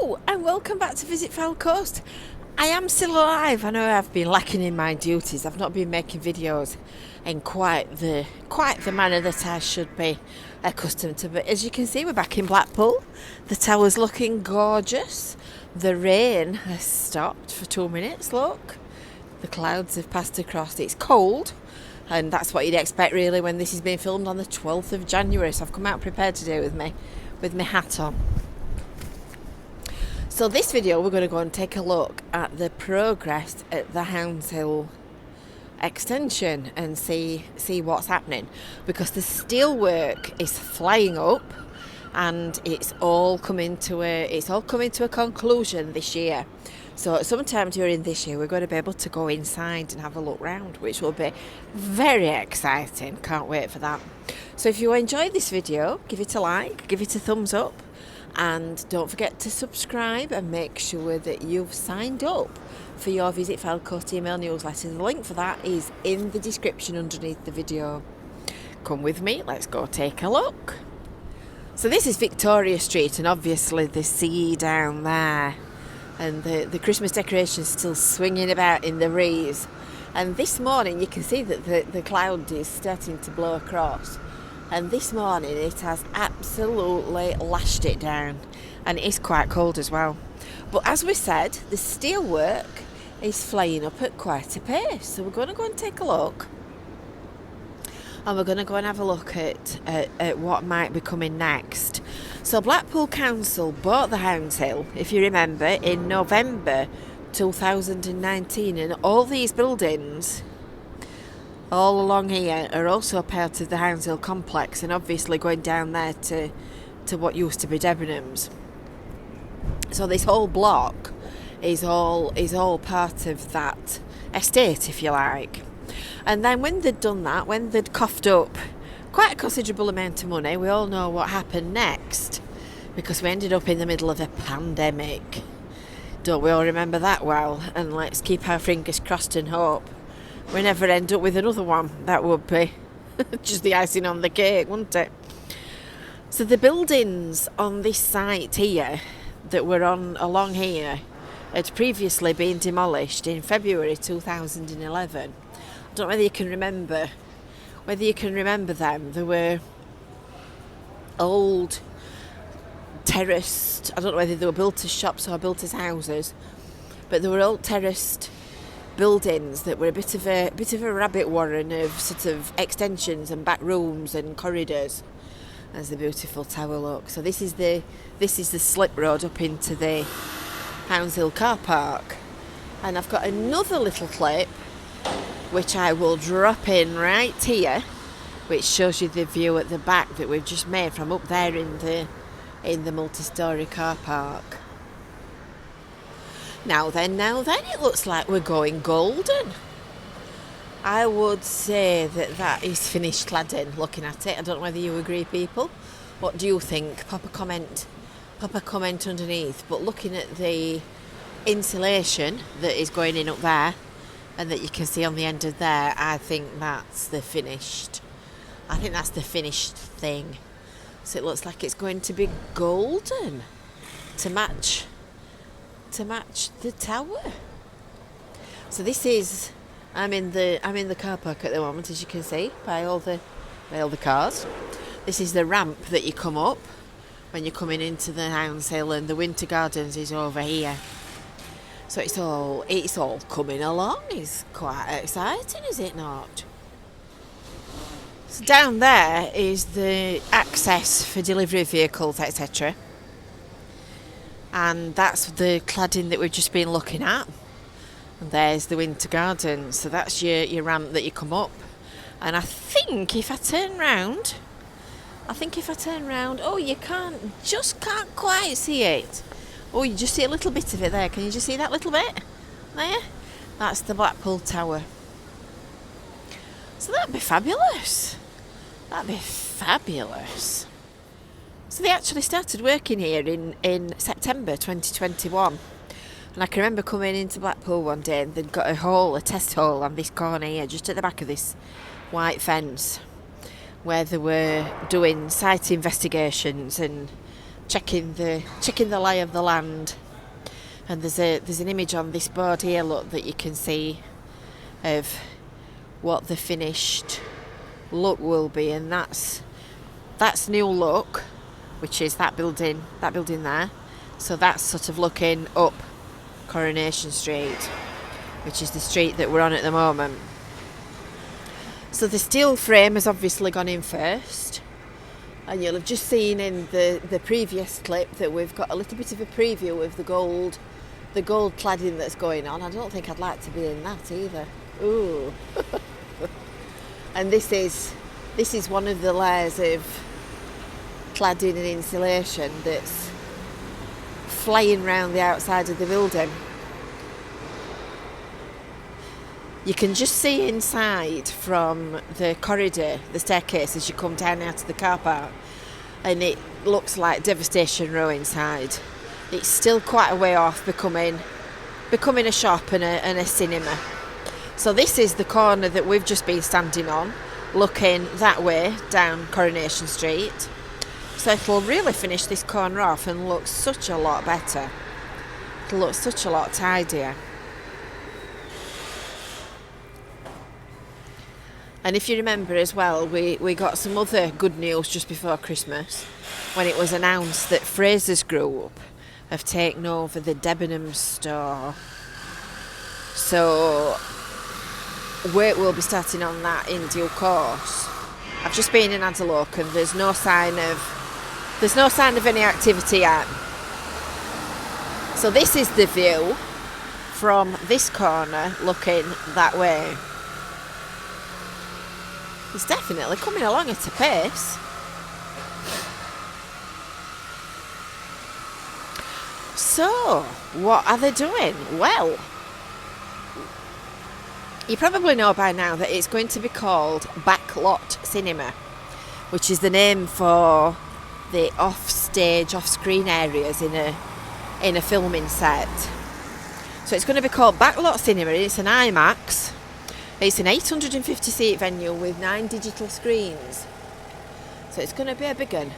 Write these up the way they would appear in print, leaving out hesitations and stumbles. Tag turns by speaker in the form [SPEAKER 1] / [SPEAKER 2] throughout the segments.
[SPEAKER 1] Hello and welcome back to Visit Foul Coast. I am still alive. I know I've been lacking in my duties. I've not been making videos in quite the manner that I should be accustomed to. But as you can see, we're back in Blackpool. The tower's looking gorgeous. The rain has stopped for 2 minutes. Look, the clouds have passed across. It's cold, and that's what you'd expect really when this is being filmed on the 12th of January. So I've come out prepared today with my hat on. So this video we're going to go and take a look at the progress at the Houndshill extension and see what's happening, because the steelwork is flying up and it's all coming to a conclusion this year. So sometime during this year we're going to be able to go inside and have a look round, which will be very exciting. Can't wait for that. So if you enjoyed this video, give it a like, give it a thumbs up, and don't forget to subscribe and make sure that you've signed up for your Visit Foul Coast email newsletter. The link for that is in the description underneath the video. Come with me, let's go take a look. So this is Victoria Street, and obviously the sea down there, and the Christmas decorations still swinging about in the breeze. And this morning you can see that the cloud is starting to blow across. And this morning it has absolutely lashed it down, and it is quite cold as well. But as we said, the steelwork is flying up at quite a pace. So we're going to go and take a look, and we're going to go and have a look at what might be coming next. So Blackpool Council bought the Houndshill, if you remember, in November 2019, and all these buildings all along here are also part of the Houndshill complex, and obviously going down there to what used to be Debenhams. So this whole block is all part of that estate, if you like. And then when they'd done that, when they'd coughed up quite a considerable amount of money, we all know what happened next, because we ended up in the middle of a pandemic. Don't we all remember that well? And let's keep our fingers crossed and hope we never end up with another one. That would be just the icing on the cake, wouldn't it? So the buildings on this site here that were on along here had previously been demolished in February 2011. I don't know whether you can remember them. They were old terraced, I don't know whether they were built as shops or built as houses, but they were old terraced buildings that were a bit of a rabbit warren of sort of extensions and back rooms and corridors. There's the beautiful tower look. So this is the slip road up into the Houndshill car park, and I've got another little clip which I will drop in right here, which shows you the view at the back that we've just made from up there in the multi-storey car park. Now then, it looks like we're going golden. I would say that is finished cladding, looking at it. I don't know whether you agree, people. What do you think? Pop a comment underneath. But looking at the insulation that is going in up there, and that you can see on the end of there, I think that's the finished thing. So it looks like it's going to be golden to match the tower. So this is I'm in the car park at the moment, as you can see by all the cars. This is the ramp that you come up when you're coming into the Houndshill, and the Winter Gardens is over here. So it's all coming along. It's quite exciting, is it not? So down there is the access for delivery vehicles, etc. And that's the cladding that we've just been looking at. And there's the Winter Garden. So that's your ramp that you come up. And I think if I turn round, oh, you can't quite see it. Oh, you just see a little bit of it there. Can you just see that little bit? There? That's the Blackpool Tower. So that'd be fabulous. So they actually started working here in September 2021. And I can remember coming into Blackpool one day, and they'd got a test hole on this corner here, just at the back of this white fence, where they were doing site investigations and checking the lay of the land. And there's an image on this board here, look, that you can see of what the finished look will be, and that's new look, which is that building there. So that's sort of looking up Coronation Street, which is the street that we're on at the moment. So the steel frame has obviously gone in first, and you'll have just seen in the previous clip that we've got a little bit of a preview of the gold cladding that's going on. I don't think I'd like to be in that either. Ooh. And this is one of the layers of cladding and insulation that's flying round the outside of the building. You can just see inside from the corridor, the staircase, as you come down out of the car park, and it looks like Devastation Row inside. It's still quite a way off becoming a shop and a cinema. So this is the corner that we've just been standing on, looking that way down Coronation Street. So it'll really finish this corner off and look such a lot better. It'll look such a lot tidier. And if you remember as well, we got some other good news just before Christmas when it was announced that Fraser's Group have taken over the Debenhams store. So work will be starting on that in due course. I've just been and had a look, and there's no sign of any activity yet. So this is the view from this corner looking that way. It's definitely coming along at a pace. So, what are they doing? Well, you probably know by now that it's going to be called Backlot Cinema, which is the name for the off-screen areas in a filming set. So it's going to be called Backlot Cinema. It's an IMAX. It's an 850-seat venue with 9 digital screens. So it's going to be a big one.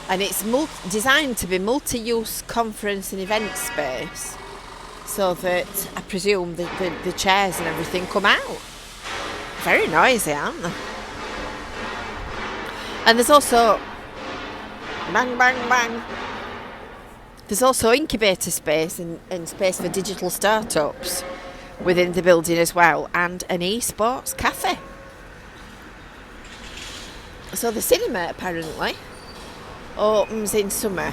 [SPEAKER 1] And it's designed to be multi-use conference and event space, so that I presume the chairs and everything come out. Very noisy, aren't they? And there's also bang, bang, bang. There's also incubator space and space for digital startups within the building as well, and an esports cafe. So the cinema apparently opens in summer.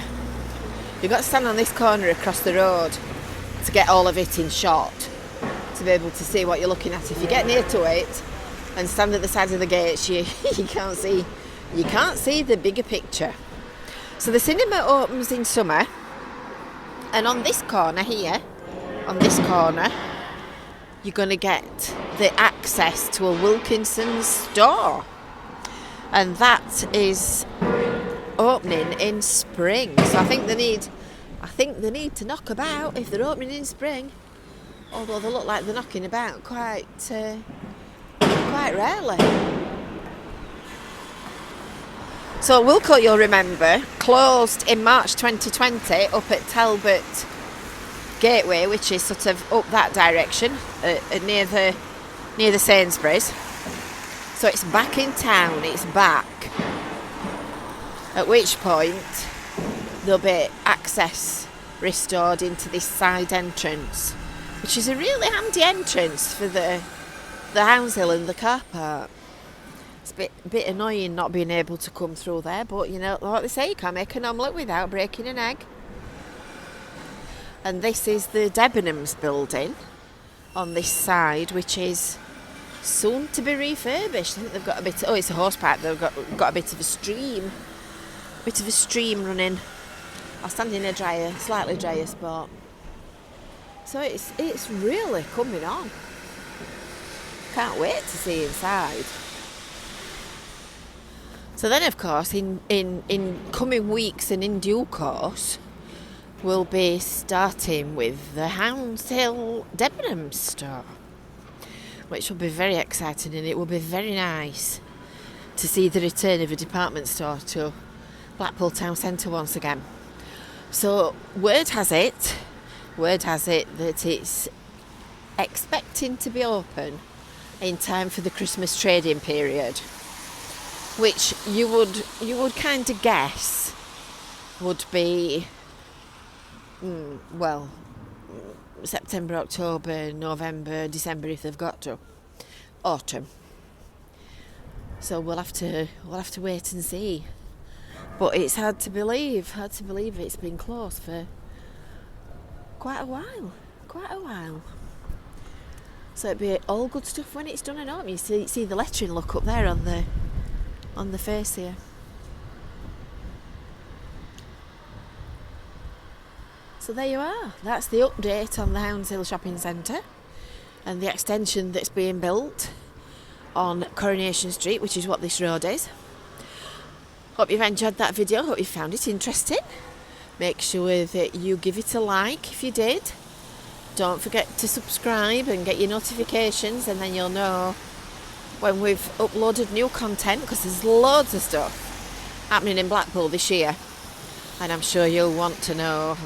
[SPEAKER 1] You've got to stand on this corner across the road to get all of it in shot, to be able to see what you're looking at. If you get near to it and stand at the side of the gates, you can't see the bigger picture. So the cinema opens in summer, and on this corner here, you're going to get the access to a Wilkinson's store, and that is opening in spring. So I think they need to knock about if they're opening in spring. Although they look like they're knocking about quite rarely. So Wilco, you'll remember, closed in March 2020 up at Talbot Gateway, which is sort of up that direction, near the Sainsbury's. So it's back in town. It's back. At which point there'll be access restored into this side entrance, which is a really handy entrance for the Houndshill and the car park. It's a bit annoying not being able to come through there, but you know, like they say, you can't make an omelette without breaking an egg. And this is the Debenhams building on this side, which is soon to be refurbished. I think they've got it's a horse park. They've got a bit of a stream running. I'll stand in a slightly drier spot. So it's really coming on. Can't wait to see inside. So then, of course, in coming weeks and in due course, we'll be starting with the Houndshill Debenhams store, which will be very exciting, and it will be very nice to see the return of a department store to Blackpool town centre once again. So word has it that it's expecting to be open in time for the Christmas trading period, which you would kind of guess would be September, October, November, December if they've got to. Autumn. So we'll have to wait and see. But it's hard to believe it's been closed for quite a while. So it'd be all good stuff when it's done and open. You see the lettering look up there on the face here. So there you are. That's the update on the Houndshill Shopping Centre and the extension that's being built on Coronation Street, which is what this road is. Hope you've enjoyed that video. Hope you found it interesting. Make sure that you give it a like if you did. Don't forget to subscribe and get your notifications, and then you'll know when we've uploaded new content, because there's loads of stuff happening in Blackpool this year. And I'm sure you'll want to know.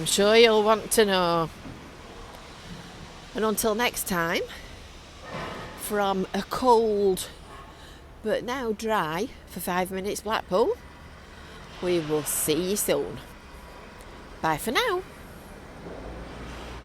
[SPEAKER 1] And until next time, from a cold but now dry for 5 minutes Blackpool, we will see you soon. Bye for now.